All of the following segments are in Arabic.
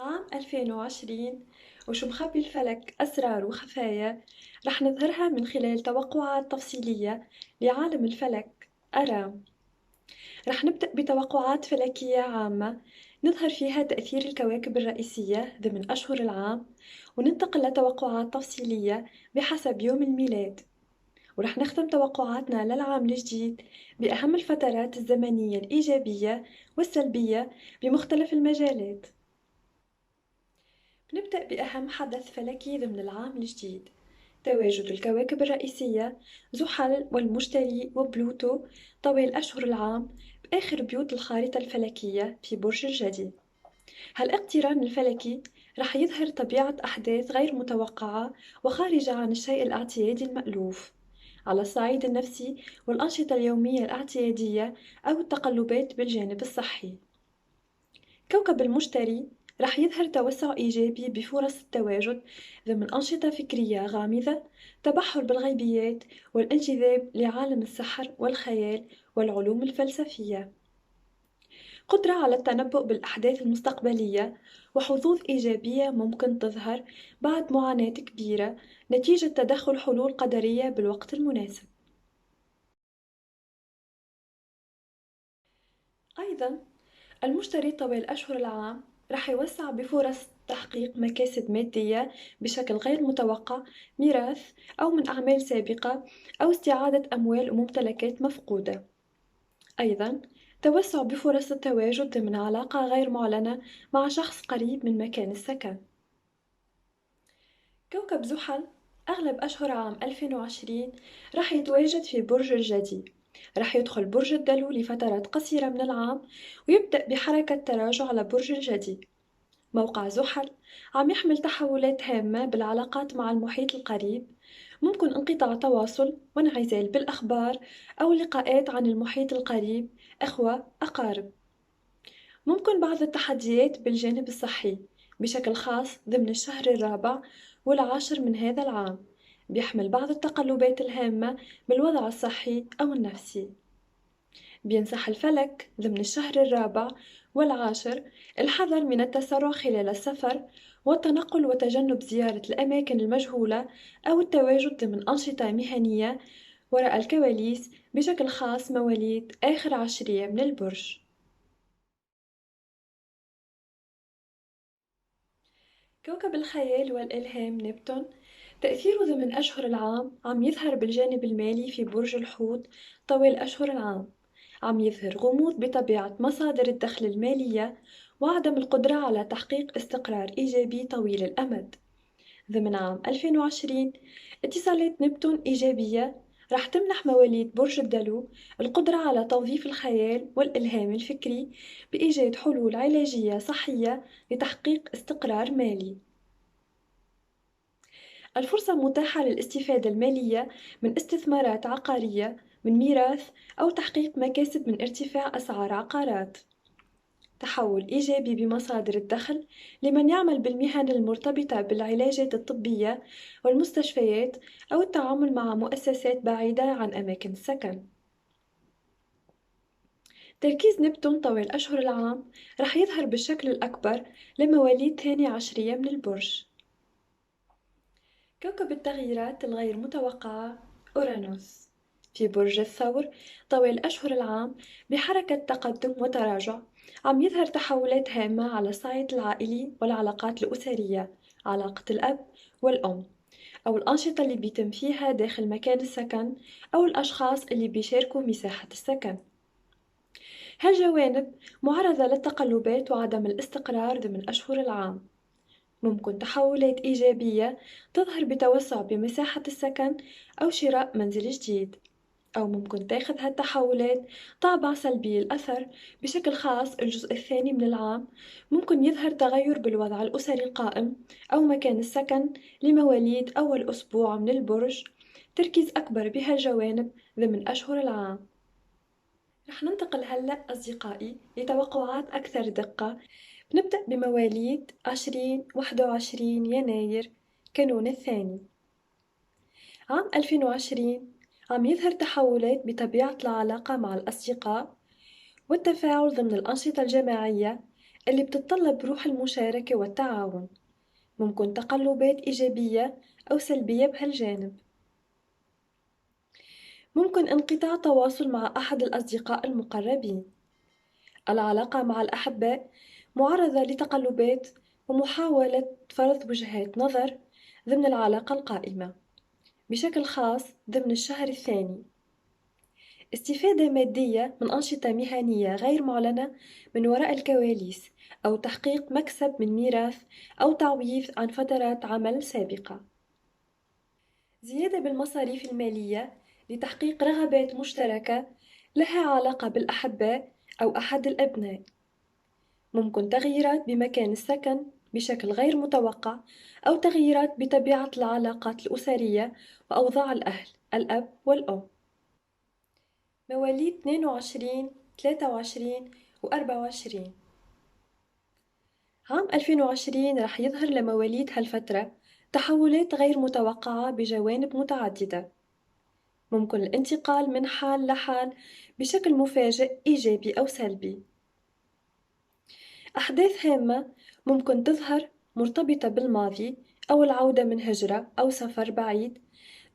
عام 2020 وشو مخبي الفلك أسرار وخفايا رح نظهرها من خلال توقعات تفصيلية لعالم الفلك أرام. رح نبدأ بتوقعات فلكية عامة نظهر فيها تأثير الكواكب الرئيسية ضمن أشهر العام، وننتقل لتوقعات تفصيلية بحسب يوم الميلاد، ورح نختم توقعاتنا للعام الجديد بأهم الفترات الزمنية الإيجابية والسلبية بمختلف المجالات. نبدأ بأهم حدث فلكي ضمن العام الجديد: تواجد الكواكب الرئيسية زحل والمشتري وبلوتو طوال أشهر العام بآخر بيوت الخارطة الفلكية في برج الجدي. هالاقتران الفلكي رح يظهر طبيعة أحداث غير متوقعة وخارجة عن الشيء الاعتيادي المألوف على الصعيد النفسي والأنشطة اليومية الاعتيادية أو التقلبات بالجانب الصحي. كوكب المشتري رح يظهر توسع إيجابي بفرص التواجد ضمن أنشطة فكرية غامضة، تبحر بالغيبيات، والانجذاب لعالم السحر والخيال والعلوم الفلسفية. قدرة على التنبؤ بالأحداث المستقبلية وحظوظ إيجابية ممكن تظهر بعد معاناة كبيرة نتيجة تدخل حلول قدرية بالوقت المناسب. أيضًا المشتري طوال أشهر العام رح يوسع بفرص تحقيق مكاسب مادية بشكل غير متوقع، ميراث أو من أعمال سابقة، أو استعادة أموال وممتلكات مفقودة. أيضًا توسع بفرص التواجد ضمن علاقة غير معلنة مع شخص قريب من مكان السكن. كوكب زحل أغلب أشهر عام 2020 رح يتواجد في برج الجدي، رح يدخل برج الدلو لفترات قصيرة من العام ويبدأ بحركة تراجع لبرج الجدي. موقع زحل عم يحمل تحولات هامة بالعلاقات مع المحيط القريب، ممكن انقطاع تواصل وانعزال بالأخبار أو لقاءات عن المحيط القريب، إخوة أقارب. ممكن بعض التحديات بالجانب الصحي بشكل خاص ضمن الشهر الرابع والعاشر من هذا العام، بيحمل بعض التقلبات الهامة بالوضع الصحي أو النفسي. بينصح الفلك ضمن الشهر الرابع والعاشر الحذر من التسرع خلال السفر والتنقل وتجنب زيارة الأماكن المجهولة أو التواجد ضمن أنشطة مهنية وراء الكواليس، بشكل خاص مواليد آخر عشرية من البرج. كوكب الخيال والإلهام نبتون تأثيره ضمن أشهر العام عم يظهر بالجانب المالي في برج الحوت طوال أشهر العام، عم يظهر غموض بطبيعة مصادر الدخل المالية وعدم القدرة على تحقيق استقرار إيجابي طويل الأمد. ضمن عام 2020 اتصالات نبتون إيجابية رح تمنح مواليد برج الدلو القدرة على توظيف الخيال والإلهام الفكري بإيجاد حلول علاجية صحية لتحقيق استقرار مالي. الفرصة متاحة للاستفادة المالية من استثمارات عقارية، من ميراث، أو تحقيق مكاسب من ارتفاع أسعار عقارات. تحول إيجابي بمصادر الدخل لمن يعمل بالمهن المرتبطة بالعلاجات الطبية والمستشفيات أو التعامل مع مؤسسات بعيدة عن أماكن السكن. تركيز نبتون طوال أشهر العام رح يظهر بالشكل الأكبر لمواليد ثاني عشرية من البرج. كوكب التغييرات الغير متوقعة أورانوس في برج الثور طوال أشهر العام بحركة تقدم وتراجع، عم يظهر تحولات هامة على الصعيد العائلي والعلاقات الأسرية، علاقة الأب والأم، أو الأنشطة اللي بيتم فيها داخل مكان السكن أو الأشخاص اللي بيشاركوا مساحة السكن. هالجوانب معرضة للتقلبات وعدم الاستقرار ضمن أشهر العام. ممكن تحولات إيجابية تظهر بتوسع بمساحة السكن أو شراء منزل جديد، أو ممكن تاخذ هالتحولات طابع سلبي الأثر. بشكل خاص الجزء الثاني من العام ممكن يظهر تغير بالوضع الأسري القائم أو مكان السكن لمواليد أول أسبوع من البرج، تركيز أكبر بهالجوانب ضمن أشهر العام. رح ننتقل هلأ أصدقائي لتوقعات أكثر دقة. بنبدأ بمواليد 20 21 يناير كانون الثاني. عام 2020 عم يظهر تحولات بطبيعة العلاقة مع الأصدقاء والتفاعل ضمن الأنشطة الجماعية، اللي بتتطلب روح المشاركة والتعاون. ممكن تقلبات إيجابية أو سلبية بهالجانب. ممكن انقطاع تواصل مع أحد الأصدقاء المقربين. العلاقة مع الأحباء معرضة لتقلبات ومحاولة فرض وجهات نظر ضمن العلاقة القائمة، بشكل خاص ضمن الشهر الثاني. استفادة مادية من أنشطة مهنية غير معلنة من وراء الكواليس، أو تحقيق مكسب من ميراث أو تعويض عن فترات عمل سابقة. زيادة بالمصاريف المالية لتحقيق رغبات مشتركة لها علاقة بالأحباء أو أحد الأبناء. ممكن تغييرات بمكان السكن بشكل غير متوقع، أو تغييرات بطبيعة العلاقات الأسرية وأوضاع الأهل الأب والأم. مواليد 22 23 و24. عام 2020 رح يظهر لمواليد هالفترة تحولات غير متوقعة بجوانب متعددة. ممكن الانتقال من حال لحال بشكل مفاجئ إيجابي أو سلبي. أحداث هامة ممكن تظهر مرتبطة بالماضي أو العودة من هجرة أو سفر بعيد.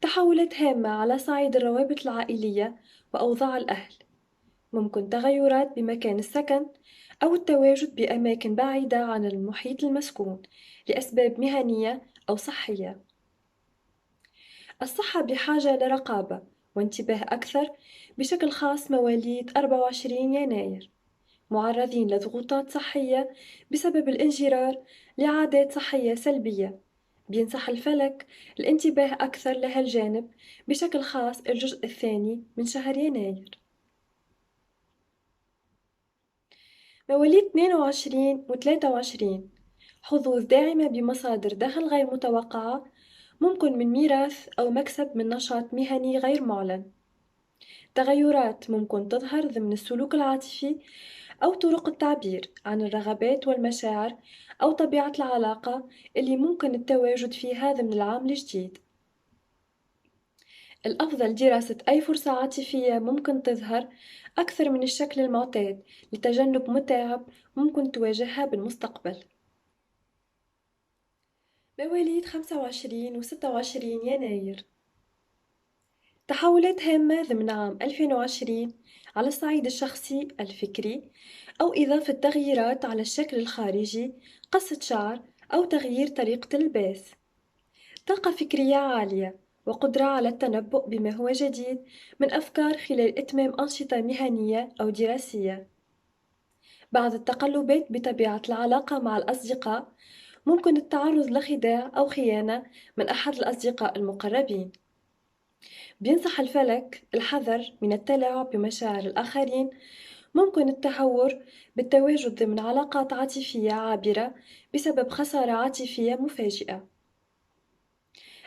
تحولات هامة على صعيد الروابط العائلية وأوضاع الأهل. ممكن تغيرات بمكان السكن أو التواجد بأماكن بعيدة عن المحيط المسكون لأسباب مهنية أو صحية. الصحة بحاجة لرقابة وانتباه أكثر، بشكل خاص مواليد 24 يناير، معرضين لضغوطات صحية بسبب الانجرار لعادات صحية سلبية. بينصح الفلك الانتباه أكثر لهالجانب، بشكل خاص الجزء الثاني من شهر يناير. مواليد 22 و 23، حظوظ داعمة بمصادر دخل غير متوقعة، ممكن من ميراث أو مكسب من نشاط مهني غير معلن. تغيرات ممكن تظهر ضمن السلوك العاطفي أو طرق التعبير عن الرغبات والمشاعر أو طبيعة العلاقة اللي ممكن التواجد فيها ضمن العام الجديد. الأفضل دراسة أي فرصة عاطفية ممكن تظهر أكثر من الشكل المعتاد لتجنب متاعب ممكن تواجهها بالمستقبل. مواليد 25 و 26 يناير، تحولات هامة ضمن عام 2020 على الصعيد الشخصي الفكري، أو إضافة تغييرات على الشكل الخارجي، قصة شعر أو تغيير طريقة اللباس. طاقة فكرية عالية وقدرة على التنبؤ بما هو جديد من أفكار خلال إتمام أنشطة مهنية أو دراسية. بعض التقلبات بطبيعة العلاقة مع الأصدقاء، ممكن التعرض لخداع أو خيانة من أحد الأصدقاء المقربين. بينصح الفلك الحذر من التلاعب بمشاعر الآخرين. ممكن التهور بالتواجد ضمن علاقات عاطفية عابرة بسبب خسارة عاطفية مفاجئة.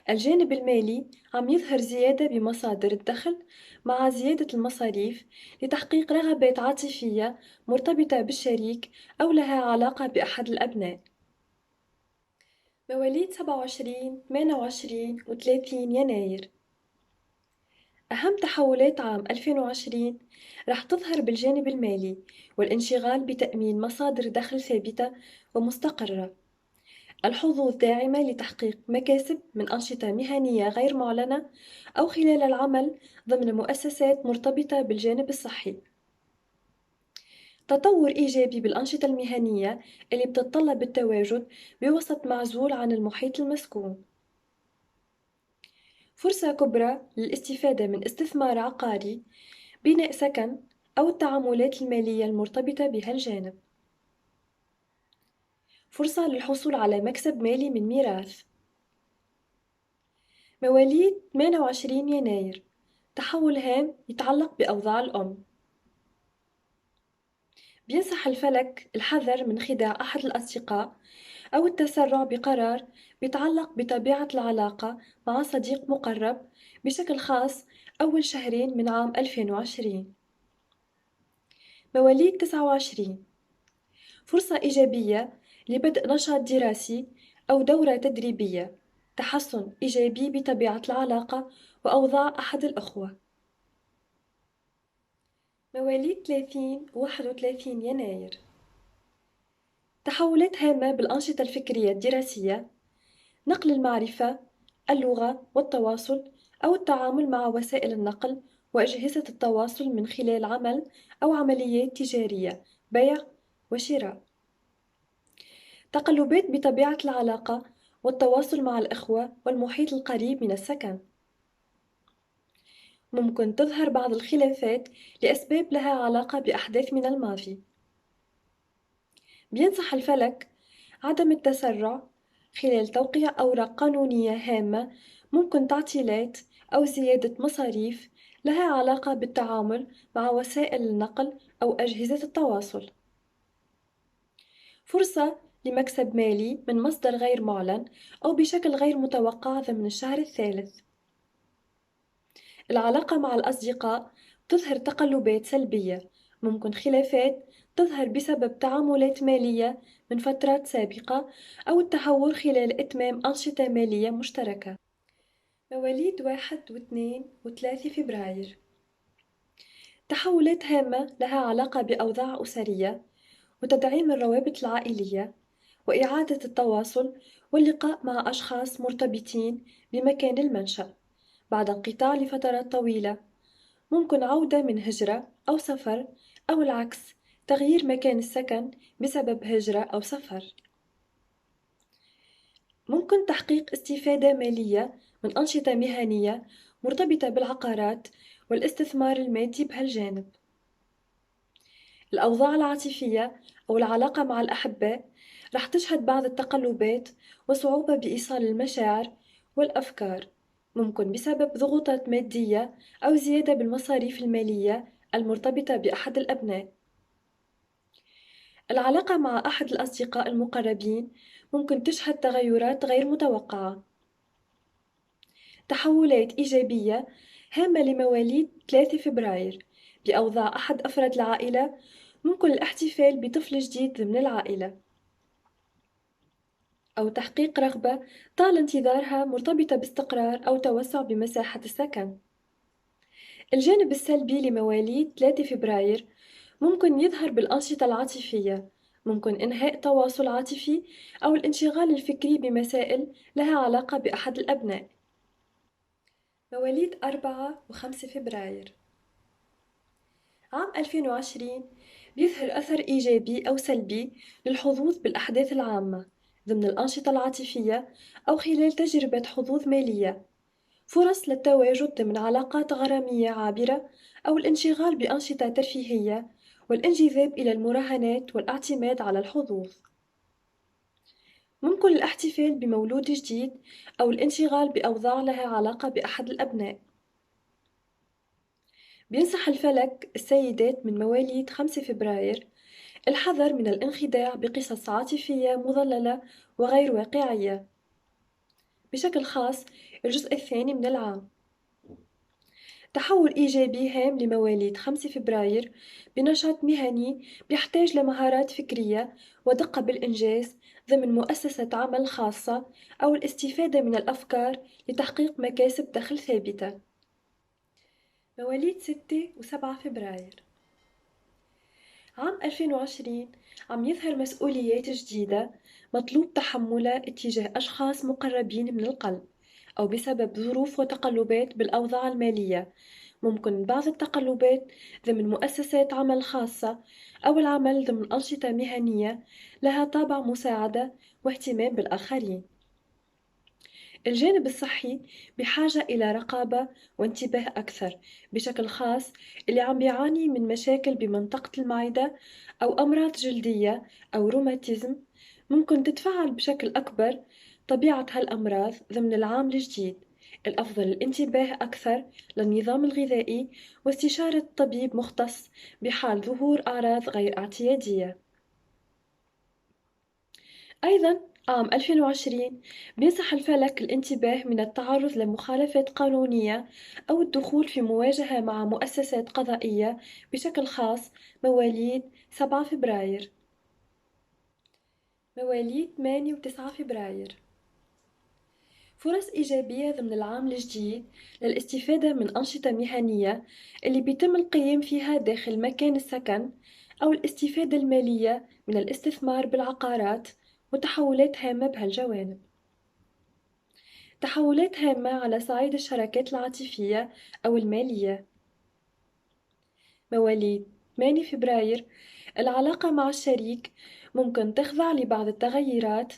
الجانب المالي عم يظهر زيادة بمصادر الدخل مع زيادة المصاريف لتحقيق رغبات عاطفية مرتبطة بالشريك أو لها علاقة بأحد الأبناء. مواليد 27 28 و 30 يناير، أهم تحولات عام 2020 رح تظهر بالجانب المالي والانشغال بتأمين مصادر دخل ثابتة ومستقرة. الحظوظ داعمة لتحقيق مكاسب من أنشطة مهنية غير معلنة أو خلال العمل ضمن مؤسسات مرتبطة بالجانب الصحي. تطور إيجابي بالأنشطة المهنية اللي بتتطلب التواجد بوسط معزول عن المحيط المسكون. فرصة كبرى للاستفادة من استثمار عقاري، بناء سكن، أو التعاملات المالية المرتبطة بهالجانب. فرصة للحصول على مكسب مالي من ميراث. مواليد 28 يناير، تحول هام يتعلق بأوضاع الأم. بينصح الفلك الحذر من خداع أحد الأصدقاء أو التسرع بقرار بيتعلق بطبيعة العلاقة مع صديق مقرب، بشكل خاص أول شهرين من عام 2020. مواليد 29، فرصة إيجابية لبدء نشاط دراسي أو دورة تدريبية. تحسن إيجابي بطبيعة العلاقة وأوضاع أحد الأخوة. مواليد 30 و 31 يناير، تحولات هامة بالأنشطة الفكرية الدراسية، نقل المعرفة، اللغة والتواصل أو التعامل مع وسائل النقل وأجهزة التواصل من خلال عمل أو عمليات تجارية، بيع وشراء. تقلبات بطبيعة العلاقة والتواصل مع الإخوة والمحيط القريب من السكن. ممكن تظهر بعض الخلافات لأسباب لها علاقة بأحداث من الماضي. بينصح الفلك عدم التسرع خلال توقيع أوراق قانونية هامة ممكن تعطيلات أو زيادة مصاريف لها علاقة بالتعامل مع وسائل النقل أو أجهزة التواصل. فرصة لمكسب مالي من مصدر غير معلن أو بشكل غير متوقع ضمن الشهر الثالث. العلاقة مع الأصدقاء تظهر تقلبات سلبية، ممكن خلافات تظهر بسبب تعاملات مالية من فترات سابقة أو التهور خلال إتمام أنشطة مالية مشتركة. مواليد 1 و2 و3 فبراير، تحولات هامة لها علاقة بأوضاع أسرية وتدعيم الروابط العائلية وإعادة التواصل واللقاء مع أشخاص مرتبطين بمكان المنشأ بعد انقطاع لفترات طويلة. ممكن عودة من هجرة أو سفر أو العكس، تغيير مكان السكن بسبب هجرة أو سفر. ممكن تحقيق استفادة مالية من أنشطة مهنية مرتبطة بالعقارات والاستثمار المادي بهالجانب. الأوضاع العاطفية أو العلاقة مع الأحباء رح تشهد بعض التقلبات وصعوبة بإيصال المشاعر والأفكار، ممكن بسبب ضغوطات مادية أو زيادة بالمصاريف المالية المرتبطة بأحد الأبناء. العلاقة مع أحد الأصدقاء المقربين ممكن تشهد تغيرات غير متوقعة. تحولات إيجابية هامة لمواليد 3 فبراير بأوضاع أحد أفراد العائلة، ممكن الاحتفال بطفل جديد ضمن العائلة أو تحقيق رغبة طال انتظارها مرتبطة باستقرار أو توسع بمساحة السكن. الجانب السلبي لمواليد 3 فبراير ممكن يظهر بالأنشطة العاطفية، ممكن إنهاء تواصل عاطفي أو الانشغال الفكري بمسائل لها علاقة بأحد الأبناء. مواليد 4 و5 فبراير، عام 2020 بيظهر أثر إيجابي أو سلبي للحظوظ بالأحداث العامة ضمن الأنشطة العاطفية أو خلال تجربة حظوظ مالية. فرص للتواجد ضمن علاقات غرامية عابرة أو الانشغال بأنشطة ترفيهية والانجذاب إلى المراهنات والاعتماد على الحظوظ. ممكن الاحتفال بمولود جديد أو الانشغال بأوضاع لها علاقة بأحد الأبناء. بينصح الفلك السيدات من مواليد 5 فبراير الحذر من الانخداع بقصص عاطفية مضللة وغير واقعية، بشكل خاص الجزء الثاني من العام. تحول إيجابي هام لمواليد 5 فبراير بنشاط مهني بيحتاج لمهارات فكرية ودقة بالإنجاز ضمن مؤسسة عمل خاصة أو الاستفادة من الأفكار لتحقيق مكاسب دخل ثابتة. مواليد 6 و7 فبراير، عام 2020 عم يظهر مسؤوليات جديدة مطلوب تحملها اتجاه أشخاص مقربين من القلب أو بسبب ظروف وتقلبات بالأوضاع المالية. ممكن بعض التقلبات ضمن مؤسسات عمل خاصة أو العمل ضمن أنشطة مهنية لها طابع مساعدة واهتمام بالآخرين. الجانب الصحي بحاجة إلى رقابة وانتباه أكثر، بشكل خاص اللي عم بيعاني من مشاكل بمنطقة المعدة أو أمراض جلدية أو روماتيزم ممكن تتفاعل بشكل أكبر. طبيعة هالأمراض ضمن العام الجديد، الأفضل الانتباه أكثر للنظام الغذائي واستشارة طبيب مختص بحال ظهور أعراض غير اعتيادية. أيضًا عام 2020 بينصح الفلك الانتباه من التعرض لمخالفات قانونية أو الدخول في مواجهة مع مؤسسات قضائية، بشكل خاص مواليد 7 فبراير. مواليد 8 و9 فبراير، فرص إيجابية ضمن العام الجديد للاستفادة من أنشطة مهنية اللي بيتم القيام فيها داخل مكان السكن أو الاستفادة المالية من الاستثمار بالعقارات وتحولات هامة بهالجوانب. تحولات هامة على صعيد الشراكات العاطفية أو المالية. مواليد 8 فبراير، العلاقة مع الشريك ممكن تخضع لبعض التغيرات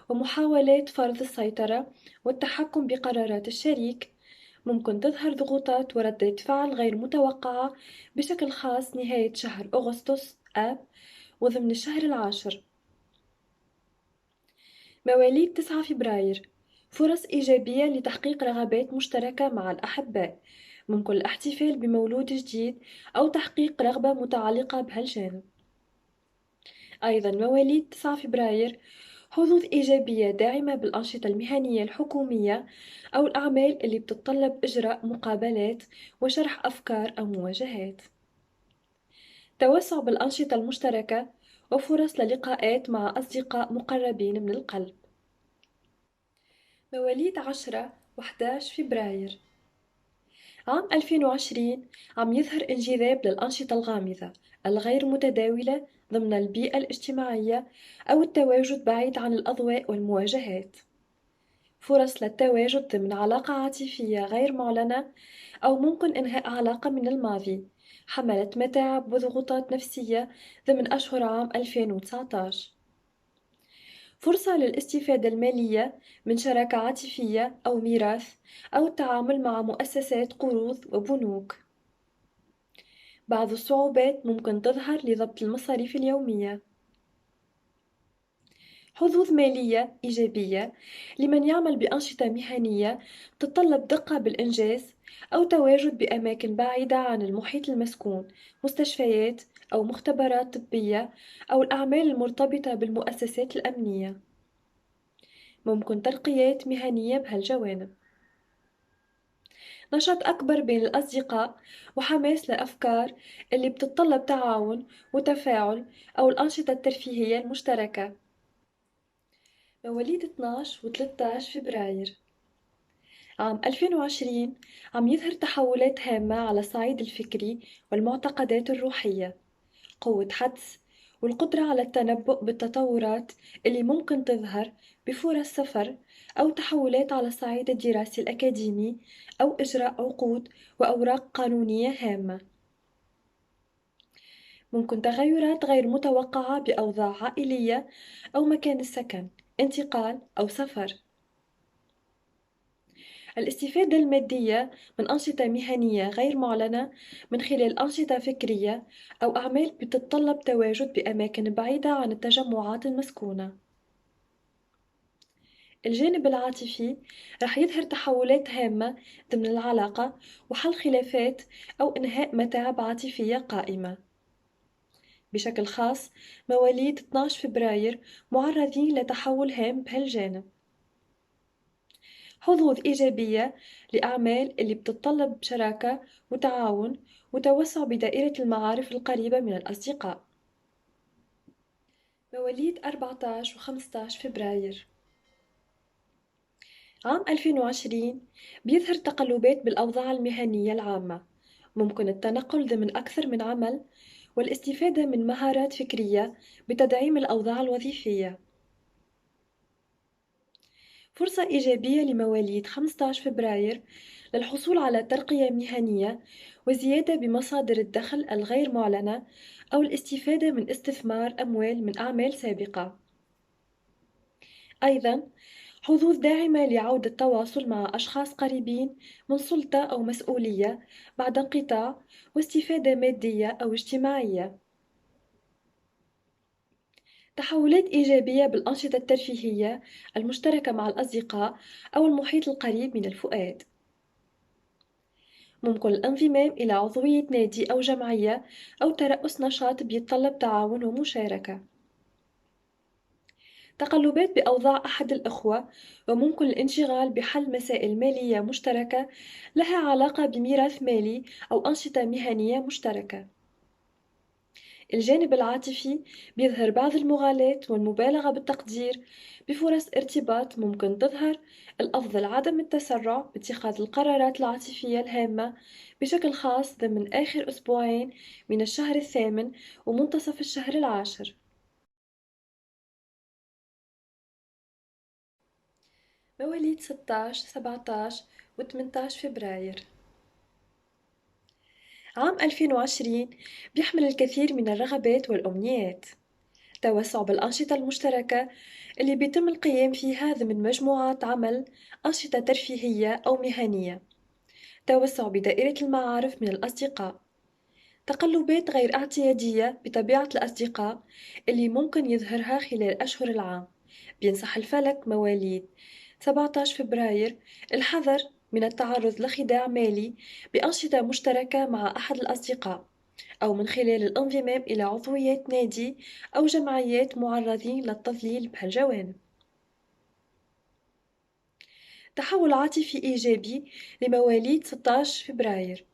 ومحاولات فرض السيطرة والتحكم بقرارات الشريك. ممكن تظهر ضغوطات وردات فعل غير متوقعة، بشكل خاص نهاية شهر أغسطس آب وضمن الشهر العاشر. مواليد 9 فبراير، فرص إيجابية لتحقيق رغبات مشتركة مع الأحباء. ممكن الاحتفال بمولود جديد أو تحقيق رغبة متعلقة بهالجانب. أيضا مواليد 9 فبراير، حظوظ إيجابية داعمة بالأنشطة المهنية الحكومية أو الأعمال اللي بتتطلب إجراء مقابلات وشرح أفكار أو مواجهات. توسع بالأنشطة المشتركة وفرص للقاءات مع أصدقاء مقربين من القلب. مواليد 10 و11 فبراير، عام 2020 عم يظهر انجذاب للأنشطة الغامضة الغير متداولة ضمن البيئة الاجتماعية أو التواجد بعيد عن الأضواء والمواجهات. فرص للتواجد ضمن علاقة عاطفية غير معلنة أو ممكن إنهاء علاقة من الماضي حملت متاعب وضغوطات نفسية ضمن أشهر عام 2019. فرصة للاستفادة المالية من شراكة عاطفية أو ميراث أو التعامل مع مؤسسات قروض وبنوك. بعض الصعوبات ممكن تظهر لضبط المصاريف اليومية. حظوظ مالية إيجابية لمن يعمل بأنشطة مهنية تتطلب دقة بالإنجاز أو تواجد بأماكن بعيدة عن المحيط المسكون، مستشفيات أو مختبرات طبية أو الأعمال المرتبطة بالمؤسسات الأمنية. ممكن ترقيات مهنية بهالجوانب. نشاط أكبر بين الأصدقاء وحماس لأفكار اللي بتتطلب تعاون وتفاعل أو الأنشطة الترفيهية المشتركة. مواليد 12 و 13 فبراير، عام 2020 عم يظهر تحولات هامة على الصعيد الفكري والمعتقدات الروحية. قوة حدس والقدرة على التنبؤ بالتطورات اللي ممكن تظهر بفرص سفر أو تحولات على الصعيد الدراسي الأكاديمي أو إجراء عقود وأوراق قانونية هامة. ممكن تغيرات غير متوقعة بأوضاع عائلية أو مكان السكن، انتقال أو سفر. الاستفادة المادية من أنشطة مهنية غير معلنة من خلال أنشطة فكرية أو أعمال بتتطلب تواجد بأماكن بعيدة عن التجمعات المسكونة. الجانب العاطفي رح يظهر تحولات هامة ضمن العلاقة وحل خلافات أو إنهاء متاعب عاطفية قائمة. بشكل خاص مواليد 12 فبراير معرضين لتحول هام بهالجانب. حظوظ إيجابية لأعمال اللي بتتطلب شراكة وتعاون وتوسع بدائرة المعارف القريبة من الأصدقاء. مواليد 14 و 15 فبراير، عام 2020 بيظهر تقلبات بالأوضاع المهنية العامة. ممكن التنقل ضمن أكثر من عمل والاستفادة من مهارات فكرية بتدعيم الأوضاع الوظيفية. فرصة إيجابية لمواليد 15 فبراير للحصول على ترقية مهنية وزيادة بمصادر الدخل الغير معلنة أو الاستفادة من استثمار أموال من أعمال سابقة. أيضاً حظوظ داعمة لعودة التواصل مع أشخاص قريبين من سلطة أو مسؤولية بعد انقطاع واستفادة مادية أو اجتماعية. تحولات إيجابية بالأنشطة الترفيهية المشتركة مع الأصدقاء أو المحيط القريب من الفؤاد. ممكن الانضمام إلى عضوية نادي أو جمعية أو ترأس نشاط بيتطلب تعاون ومشاركة. تقلبات بأوضاع أحد الأخوة وممكن الانشغال بحل مسائل مالية مشتركة لها علاقة بميراث مالي أو أنشطة مهنية مشتركة. الجانب العاطفي بيظهر بعض المغالاة والمبالغة بالتقدير بفرص ارتباط ممكن تظهر. الأفضل عدم التسرع باتخاذ القرارات العاطفية الهامة، بشكل خاص ضمن آخر أسبوعين من الشهر الثامن ومنتصف الشهر العاشر. مواليد 16 17 و 18 فبراير. عام 2020 بيحمل الكثير من الرغبات والأمنيات. توسع بالأنشطة المشتركة اللي بيتم القيام فيها ضمن مجموعات عمل، أنشطة ترفيهية أو مهنية. توسع بدائرة المعارف من الأصدقاء. تقلبات غير اعتيادية بطبيعة الأصدقاء اللي ممكن يظهرها خلال أشهر العام. بينصح الفلك مواليد 17 فبراير الحذر من التعرض لخداع مالي بأنشطة مشتركة مع أحد الأصدقاء، أو من خلال الانضمام إلى عضويات نادي أو جمعيات معرضين للتضليل بهالجوانب. تحول عاطفي إيجابي لمواليد 16 فبراير.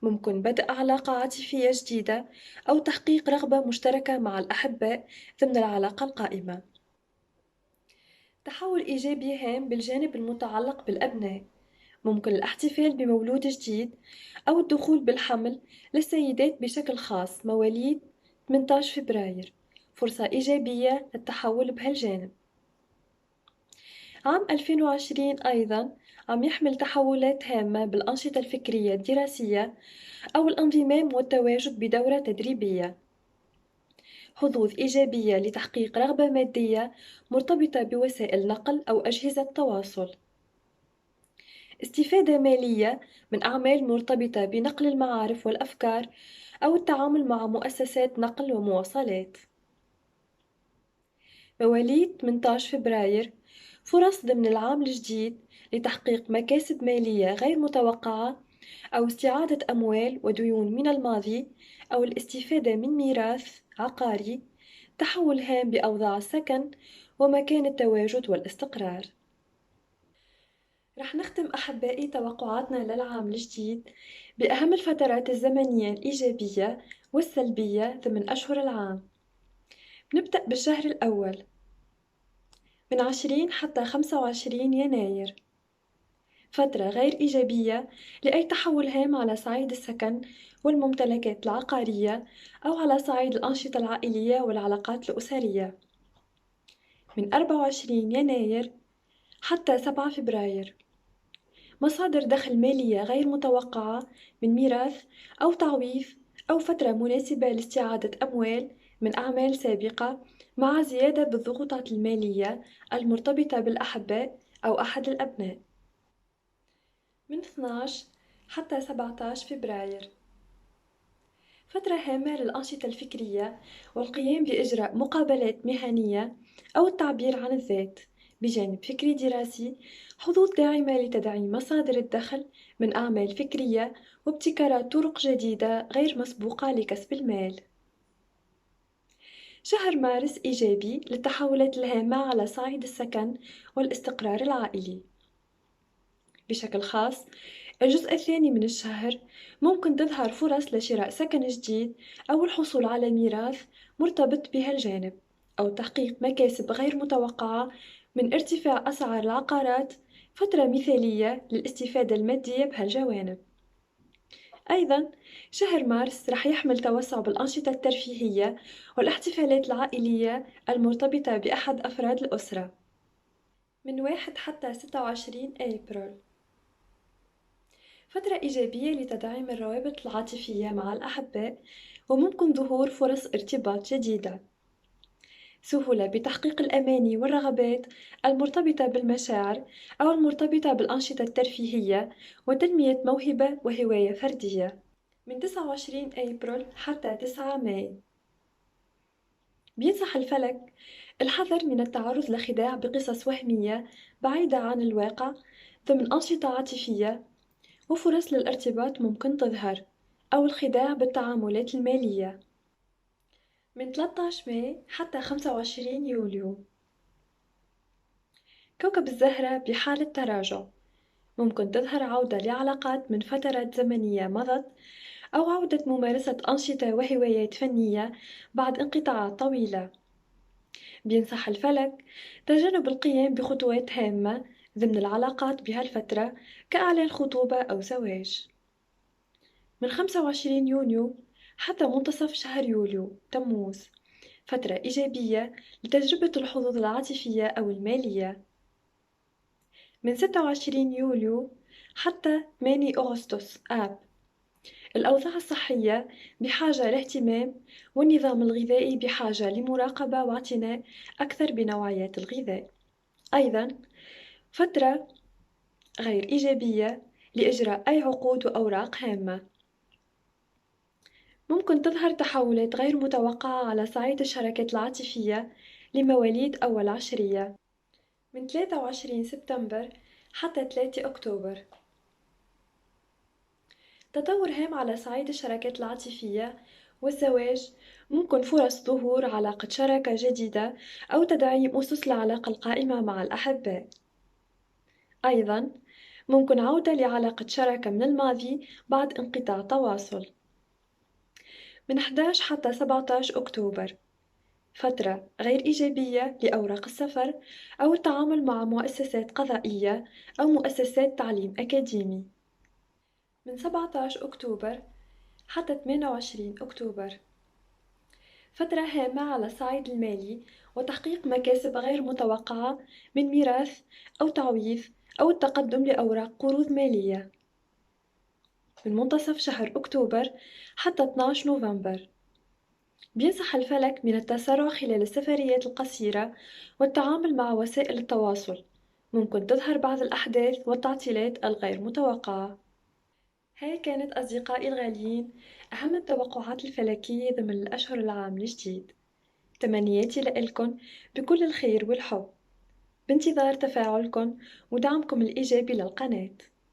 ممكن بدء علاقة عاطفية جديدة أو تحقيق رغبة مشتركة مع الأحباء ضمن العلاقة القائمة. تحول إيجابي هام بالجانب المتعلق بالأبناء. ممكن الاحتفال بمولود جديد أو الدخول بالحمل للسيدات بشكل خاص مواليد 18 فبراير. فرصة إيجابية للتحول بهالجانب. عام 2020 أيضاً عم يحمل تحولات هامة بالأنشطة الفكرية الدراسية أو الانضمام والتواجد بدورة تدريبية. حظوظ إيجابية لتحقيق رغبة مادية مرتبطة بوسائل نقل أو أجهزة تواصل. استفادة مالية من أعمال مرتبطة بنقل المعارف والأفكار أو التعامل مع مؤسسات نقل ومواصلات. مواليد 18 فبراير فرص ضمن العام الجديد لتحقيق مكاسب مالية غير متوقعة، أو استعادة أموال وديون من الماضي، أو الاستفادة من ميراث عقاري. تحول هام بأوضاع السكن ومكان التواجد والاستقرار. رح نختم أحبائي توقعاتنا للعام الجديد بأهم الفترات الزمنية الإيجابية والسلبية ضمن أشهر العام. نبدأ بالشهر الأول من 20 حتى 25 يناير. فترة غير إيجابية لأي تحول هام على صعيد السكن والممتلكات العقارية، أو على صعيد الأنشطة العائلية والعلاقات الأسرية. من 24 يناير حتى 7 فبراير. مصادر دخل مالية غير متوقعة من ميراث أو تعويض، أو فترة مناسبة لاستعادة أموال من أعمال سابقة، مع زيادة بالضغوطات المالية المرتبطة بالأحباء أو أحد الأبناء. من 12 حتى 17 فبراير. فترة هامة للأنشطة الفكرية والقيام بإجراء مقابلات مهنية أو التعبير عن الذات بجانب فكري دراسي. حظوظ داعمة لتدعيم مصادر الدخل من أعمال فكرية وابتكارات طرق جديدة غير مسبوقة لكسب المال. شهر مارس إيجابي للتحولات الهامة على صعيد السكن والاستقرار العائلي. بشكل خاص الجزء الثاني من الشهر ممكن تظهر فرص لشراء سكن جديد أو الحصول على ميراث مرتبط بهالجانب، أو تحقيق مكاسب غير متوقعة من ارتفاع أسعار العقارات. فترة مثالية للاستفادة المادية بهالجوانب. أيضاً شهر مارس رح يحمل توسع بالأنشطة الترفيهية والاحتفالات العائلية المرتبطة بأحد أفراد الأسرة. من 1 حتى 26 أبريل. فترة إيجابية لتدعيم الروابط العاطفية مع الأحباء، وممكن ظهور فرص ارتباط جديدة. سهولة بتحقيق الأماني والرغبات المرتبطة بالمشاعر أو المرتبطة بالأنشطة الترفيهية، وتنمية موهبة وهواية فردية. من 29 أبريل حتى 9 ماي. بينصح الفلك الحذر من التعرض لخداع بقصص وهمية بعيدة عن الواقع ضمن أنشطة عاطفية، وفرص للارتباط ممكن تظهر، أو الخداع بالتعاملات المالية. من 13 ماي حتى 25 يوليو. كوكب الزهرة بحالة تراجع. ممكن تظهر عودة لعلاقات من فترات زمنية مضت، أو عودة ممارسة أنشطة وهوايات فنية بعد انقطاعات طويلة. بينصح الفلك تجنب القيام بخطوات هامة ضمن العلاقات بهالفترة كإعلان خطوبة أو زواج. من 25 يونيو حتى منتصف شهر يوليو تموز فترة إيجابية لتجربة الحظوظ العاطفية أو المالية. من 26 يوليو حتى 8 أغسطس آب الأوضاع الصحية بحاجة لاهتمام، والنظام الغذائي بحاجة لمراقبة واعتناء أكثر بنوعيات الغذاء. أيضًا فترة غير إيجابية لإجراء أي عقود وأوراق هامة. ممكن تظهر تحولات غير متوقعة على صعيد الشراكات العاطفية لمواليد أول عشرية من 23 سبتمبر حتى 3 أكتوبر. تطور هام على صعيد الشراكات العاطفية والزواج، ممكن فرص ظهور علاقة شراكة جديدة أو تدعيم أسس العلاقة القائمة مع الأحباء. أيضًا ممكن عودة لعلاقة شراكة من الماضي بعد انقطاع تواصل. من 11 حتى 17 أكتوبر فترة غير إيجابية لأوراق السفر أو التعامل مع مؤسسات قضائية أو مؤسسات تعليم أكاديمي. من 17 أكتوبر حتى 28 أكتوبر فترة هامة على الصعيد المالي وتحقيق مكاسب غير متوقعة من ميراث أو تعويض أو التقدم لأوراق قروض مالية. من منتصف شهر أكتوبر حتى 12 نوفمبر بينصح الفلك من التسرع خلال السفريات القصيرة والتعامل مع وسائل التواصل، ممكن تظهر بعض الأحداث والتعطيلات الغير متوقعة. هاي كانت أصدقائي الغاليين أهم التوقعات الفلكية ضمن الأشهر العام الجديد. تمنياتي لإلكن بكل الخير والحب، بانتظار تفاعلكن ودعمكم الإيجابي للقناة.